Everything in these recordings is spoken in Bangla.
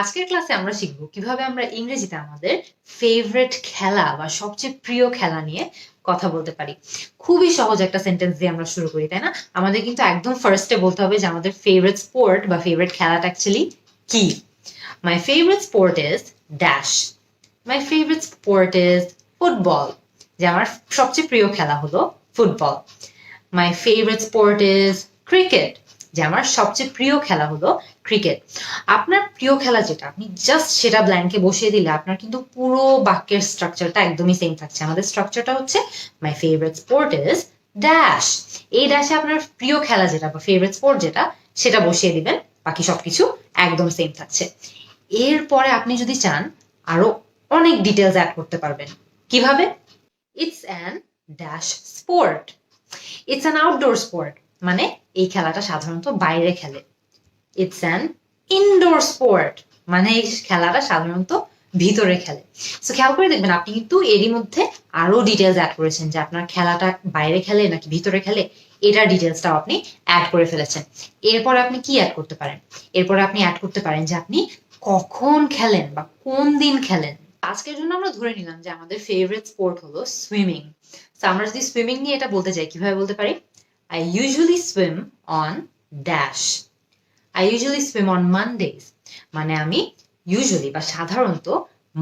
আজকের ক্লাসে আমরা শিখব কিভাবে আমরা ইংরেজিতে আমাদের ফেভারিট খেলা বা সবচেয়ে প্রিয় খেলা নিয়ে কথা বলতে পারি। খুবই সহজ একটা সেন্টেন্স দিয়ে আমরা শুরু করি, তাই না? আমাদের কিন্তু একদম ফার্স্টে বলতে হবে যে আমাদের ফেভারিট স্পোর্ট বা ফেভারিট খেলাটা অ্যাকচুয়ালি কি। My favourite sport is dash. My favourite sport is football, যে আমার সবচেয়ে প্রিয় খেলা হলো football. My favourite sport is cricket, যে আমার সবচেয়ে প্রিয় খেলা হলো ক্রিকেট। আপনার প্রিয় খেলা যেটা, আপনি জাস্ট সেটা ব্ল্যাঙ্কে বসিয়ে দিলে আপনার কিন্তু পুরো বাক্যের স্ট্রাকচারটা একদমই সেম থাকছে। আমাদের স্ট্রাকচারটা হচ্ছে my favourite sport is dash. এই ড্যাশে আপনার প্রিয় খেলা যেটা বা ফেভারিট স্পোর্ট যেটা, সেটা বসিয়ে দিবেন, বাকি সবকিছু একদম সেম থাকছে। এরপরে আপনি যদি চান আরো অনেক ডিটেলস অ্যাড করতে পারবেন। কিভাবে? It's an dash sport. It's an outdoor sport, মানে এই খেলাটা সাধারণত বাইরে খেলে। ইটস অ্যান ইনডোর স্পোর্ট, মানে এই খেলাটা সাধারণত ভিতরে খেলে। সো খেয়াল করে দেখবেন আপনি কিন্তু এরই মধ্যে আরো ডিটেলস অ্যাড করেছেন যে আপনার খেলাটা বাইরে খেলে নাকি ভিতরে খেলে, এটার ডিটেলসটাও আপনি অ্যাড করে ফেলেছেন। এরপর আপনি কি অ্যাড করতে পারেন? এরপর আপনি অ্যাড করতে পারেন যে আপনি কখন খেলেন বা কোন দিন খেলেন। আজকের জন্য আমরা ধরে নিলাম যে আমাদের ফেভারিট স্পোর্ট হলো সুইমিং। তো আমরা যদি সুইমিং নিয়ে এটা বলতে চাই, কিভাবে বলতে পারি? I usually swim on dash. I usually swim on Mondays, মানে আমি ইউজুয়ালি বা সাধারণত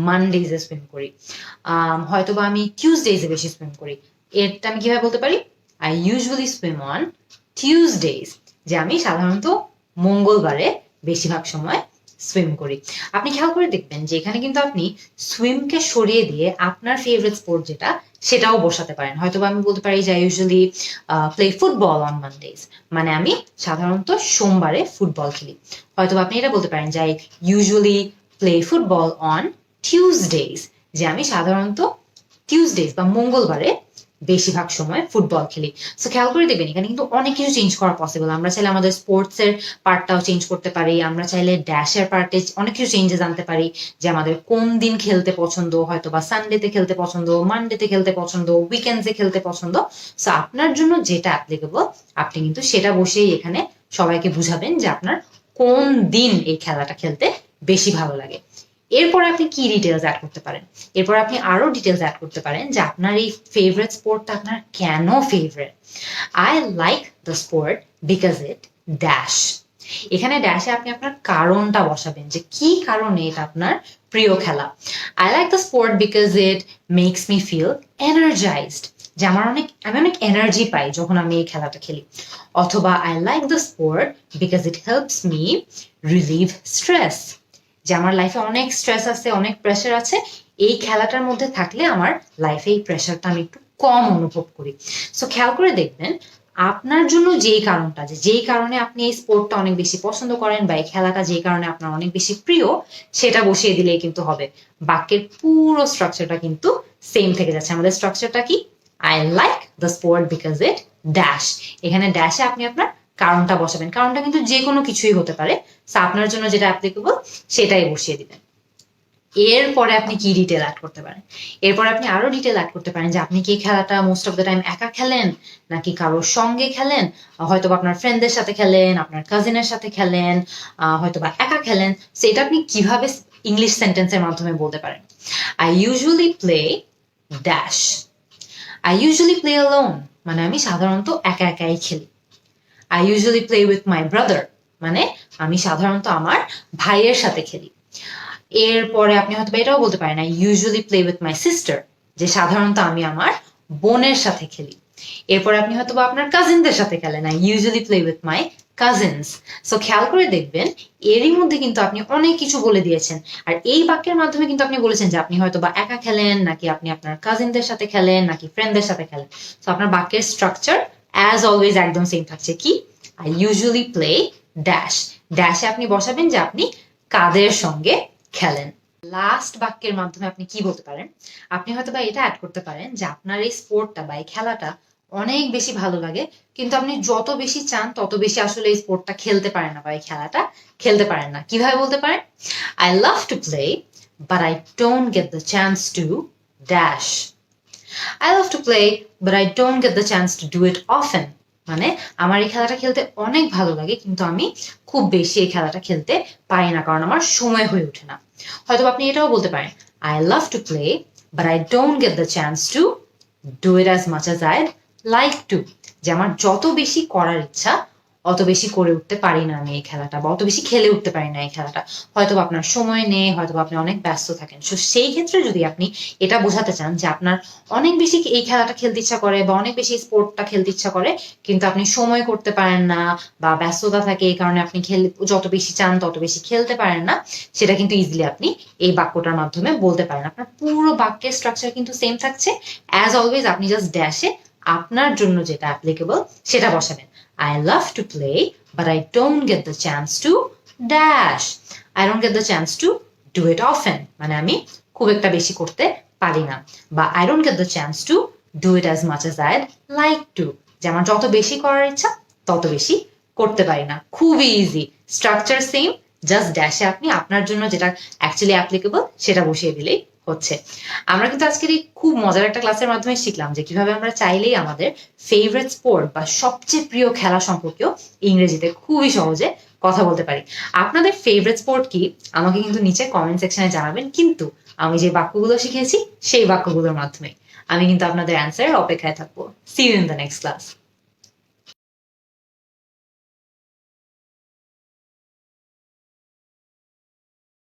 মানডেজে সুইম করি। হয়তো বা আমি টিউসডেজে বেশি সুইম করি। এটা আমি কিভাবে বলতে পারি? I usually swim on Tuesdays, যে আমি সাধারণত মঙ্গলবারে বেশিরভাগ সময় সুইম করি। আপনি খেয়াল করে দেখবেন যে এখানে কিন্তু আপনি সুইমকে সরিয়ে দিয়ে আপনার ফেভারিট স্পোর্ট যেটা, সেটাও বসাতে পারেন। হয়তো আমি বলতে পারি যে I usually play football on Mondays, মানে আমি সাধারণত সোমবারে ফুটবল খেলি। হয়তো আপনি এটা বলতে পারেন যে I usually play football on Tuesdays, যে আমি সাধারণত টিউসডেজ বা মঙ্গলবারে বেশিরভাগ সময় ফুটবল খেলি। সো খেয়াল করে দেখবেন এখানে কিন্তু অনেক কিছু চেঞ্জ করা পসিবল। আমরা চাইলে আমাদের স্পোর্টস এর পার্টটাও চেঞ্জ করতে পারি, আমরা চাইলে ড্যাশের পার্টে অনেক কিছু চেঞ্জেস আনতে পারি, যে আমাদের কোন দিন খেলতে পছন্দ, হয়তো বা সানডেতে খেলতে পছন্দ, মানডেতে খেলতে পছন্দ, উইকেন্ডসে খেলতে পছন্দ। সো আপনার জন্য যেটা অ্যাপ্লিকেবল আপনি কিন্তু সেটা বসেই এখানে সবাইকে বুঝাবেন যে আপনার কোন দিন এই খেলাটা খেলতে বেশি ভালো লাগে। এরপর আপনি কি ডিটেলস অ্যাড করতে পারেন? এরপর আপনি আরো ডিটেলস অ্যাড করতে পারেন যে আপনার এই ফেভারিট স্পোর্টটা আপনার কেন favourite. I like the sport because it dash. এখানে ড্যাশে আপনি আপনার কারণটা বসাবেন যে কি কারণে এটা আপনার প্রিয় খেলা। I like the sport because it makes me feel energised, যে আমি অনেক এনার্জি পাই যখন আমি এই খেলাটা খেলি। অথবা I like the sport because it helps me relieve stress, যে আমার লাইফে অনেক স্ট্রেস আছে, অনেক প্রেশার আছে, এই খেলাটার মধ্যে থাকলে আমার লাইফে এই প্রেশারটা আমি একটু কম অনুভব করি। সো খেয়াল করে দেখবেন আপনার জন্য যেই কারণটা, যেই কারণে আপনি এই স্পোর্টটা অনেক বেশি পছন্দ করেন বা এই খেলাটা যেই কারণে আপনার অনেক বেশি প্রিয়, সেটা বসিয়ে দিলেই কিন্তু হবে। বাক্যের পুরো স্ট্রাকচারটা কিন্তু সেম থেকে যাচ্ছে। আমাদের স্ট্রাকচারটা কি? I like the sport because it dash. এখানে ড্যাশে আপনি আপনার কারণটা বসাবেন। কারণটা কিন্তু যে কোনো কিছুই হতে পারে। আপনার জন্য যেটা অ্যাপ্লিকেবল সেটাই বসিয়ে দিবেন। এরপরে আপনি কি ডিটেল অ্যাড করতে পারেন? এরপরে আপনি আরো ডিটেল অ্যাড করতে পারেন যে আপনি কি খেলাটা মোস্ট অফ দ্য টাইম একা খেলেন নাকি কারোর সঙ্গে খেলেন, হয়তো আপনার ফ্রেন্ডদের সাথে খেলেন, আপনার কাজিনের সাথে খেলেন, হয়তো বা একা খেলেন। সেটা আপনি কিভাবে ইংলিশ সেন্টেন্সের মাধ্যমে বলতে পারেন? I usually play dash. I usually play alone, মানে আমি সাধারণত একা একাই খেলি। I usually play with my brother, মানে আমি সাধারণত আমার ভাইয়ের সাথে খেলি। এরপরে আপনি হয়তো এটাও বলতে পারেন I usually play with my sister, যে সাধারণত আমি আমার বোনের সাথে খেলি। এরপরে আপনি হয়তো আপনার কাজিনদের সাথে খেলেন, I usually play with my cousins. So খেয়াল করে দেখবেন এরই মধ্যে কিন্তু আপনি অনেক কিছু বলে দিয়েছেন। আর এই বাক্যের মাধ্যমে কিন্তু আপনি বলেছেন যে আপনি হয়তো বা একা খেলেন, নাকি আপনি আপনার কাজিনদের সাথে খেলেন, নাকি ফ্রেন্ডদের সাথে খেলেন। তো আপনার বাক্যের স্ট্রাকচার অ্যাজ অলওয়েজ একদম সেম থাকছে। কি? I usually play dash. ড্যাশে আপনি বসাবেন যে আপনি কাদের সঙ্গে খেলেন। লাস্ট বাক্যের মাধ্যমে আপনি কি বলতে পারেন? আপনি হয়তো বা এটা অ্যাড করতে পারেন যে আপনার এই স্পোর্টটা বা এই খেলাটা অনেক বেশি ভালো লাগে, কিন্তু আপনি যত বেশি চান তত বেশি আসলে এই স্পোর্টটা খেলতে পারেন না বা এই খেলাটা খেলতে পারেন না। কিভাবে বলতে পারেন? I love to play but I don't get the chance to dash. I love to play but I don't get the chance to do it often, মানে আমার এই খেলাটা খেলতে অনেক ভালো লাগে, কিন্তু আমি খুব বেশি এই খেলাটা খেলতে পারি না, কারণ আমার সময় হয়ে ওঠে না। হয়তো আপনি এটাও বলতে পারেন, I love to play but I don't get the chance to do it as much as I like to. যে আমার যত বেশি করার ইচ্ছা অত বেশি করে উঠতে পারি না আমি এই খেলাটা, বা অত বেশি খেলে উঠতে পারি না এই খেলাটা। হয়তো আপনার সময় নেই, হয়তো আপনি অনেক ব্যস্ত থাকেন। সো সেই ক্ষেত্রে যদি আপনি এটা বোঝাতে চান যে আপনার অনেক বেশি এই খেলাটা খেলতে ইচ্ছা করে বা অনেক বেশি স্পোর্টটা খেলতে ইচ্ছা করে, কিন্তু আপনি সময় করতে পারেন না বা ব্যস্ততা থাকে, এই কারণে আপনি যত বেশি চান তত বেশি খেলতে পারেন না, সেটা কিন্তু ইজিলি আপনি এই বাক্যটার মাধ্যমে বলতে পারেন। আপনার পুরো বাক্যের স্ট্রাকচার কিন্তু সেম থাকছে। অ্যাজ অলওয়েজ আপনি জাস্ট ড্যাশে আপনার জন্য যেটা অ্যাপ্লিকেবল সেটা বসাবেন। I love to play, but I don't get the chance to dash. I don't get the chance to do it often. মানে আমি খুব একটা বেশি করতে পারি না। বা I don't get the chance to do it as much as I'd like to. যে আমার যত বেশি করার ইচ্ছা তত বেশি করতে পারি না। খুবই ইজি, স্ট্রাকচার সেম, জাস্ট ড্যাশে আপনি আপনার জন্য যেটা অ্যাকচুয়ালি অ্যাপ্লিকেবল সেটা বসিয়ে দিলেই হচ্ছে। আমরা কিন্তু আজকের এই খুব মজার একটা ক্লাসের মাধ্যমে শিখলাম যে কিভাবে আমরা চাইলেই আমাদের ফেভারিট স্পোর্ট বা সবচেয়ে প্রিয় খেলা সম্পর্কেও ইংরেজিতে খুবই সহজে কথা বলতে পারি। আপনাদের ফেভারিট স্পোর্ট কি আমাকে কিন্তু নিচে কমেন্ট সেকশনে জানাবেন, কিন্তু আমি যে বাক্যগুলো শিখেছি সেই বাক্যগুলোর মাধ্যমে। আমি কিন্তু আপনাদের অ্যান্সারের অপেক্ষায় থাকবো। See you in the next class.